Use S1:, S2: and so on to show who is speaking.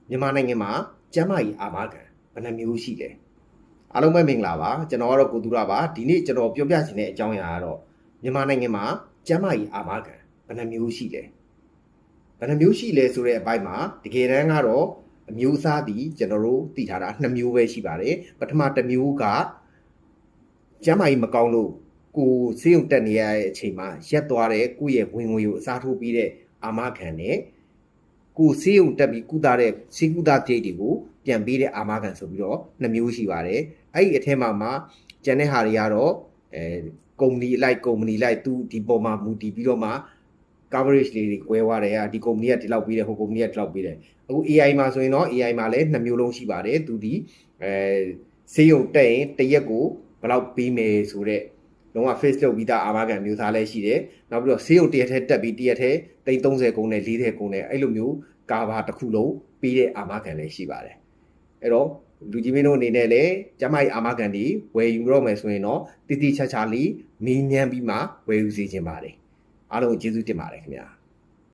S1: မြန်မာနိုင်ငံမှာကျန်းမာရေးအာမခံဘယ်နှမျိုးရှိလဲအားလုံးပဲမင်္ဂလာပါကျွန်တော်ကတော့ကိုသူရပါဒီနေ့ကျွန်တော်ပြောပြချင်တဲ့အကြောင်းအရာကတော့မြန်မာနိုင်ငံမှာကျန်းမာရေးအာမခံဘယ်နှမျိုးရှိလဲဘယ်နှမျိုးရှိလဲဆိုတဲ့အပိုင်းမှာတကယ်တမ်းကတော့အမျိုးအစားဒီကျွန်တော်တို့သိထားတာ2မျိုးပဲရှိပါတယ်ပထမတစ်မျိုးကကျန်းမာရေးမကောင်းလို့ကိုဆေးရုံတက်နေရတဲ့အချိန်မှာရက်သွားတဲ့ကိုယ့်ရဲ့ဝင်ငွေကိုအစားထိုးပြီးတဲ့အာမခံနဲ့ကိုဆေးရုံတက်ပြီးကုသတဲ့ဆေးကုသဒိတ်တွေကိုပြန်ပေးတဲ့အာမခံဆိုပြီးတော့2မျိုးရှိပါတယ်အဲ့ဒီအထက်မှာကျန်တဲ့ဟာတွေကတော့ကုမ္ပဏီလိုက်သူဒီပေါ်မှာမူတည်ပြီးတော့မှ coverage လေးတွေ꿰သွားတယ်ဒီကုမ္ပဏီကဒီလောက်ပေးတယ်ဟိုကုမ္ပဏီကဒီလောက်ပေးတယ်အခု AI မှာဆိုရင်တော့ AI မှာလည်း2မျိုးလုံးရှိပါတယ်သူဒီဆေးရုံတက်ရင်တစ်ရက်ကိုဘယ်လောက်ပေးမယ်ဆိုတော့လုံးဝ face လုပ်ပြီးသားအာမခံမျိုးစားလည်းရှိတယ်နောက်ပြီးတော့ဆေးရုံတစ်ရက်ထဲတက်ပြီးတစ်ရက်ထဲ330ကုန်နဲ့40ကုန်နဲ့အဲ့လိုမျိုးကာဘာတစ်ခုလုံးပေးတဲ့အာမခံလည်းရှိပါတယ်အဲ့တော့လူကြီးမင်းတို့အနေနဲ့လည်းကျမကြီးအာမခံတွေဝယ်ယူတော့မယ်ဆိုရင်တော့တိတိကျကျလေးမင်းမြန်းပြီးမှဝယ်ယူစီခြင်းပါတယ်အားလုံးကျေးဇူးတင်ပါတယ်ခင်ဗျာ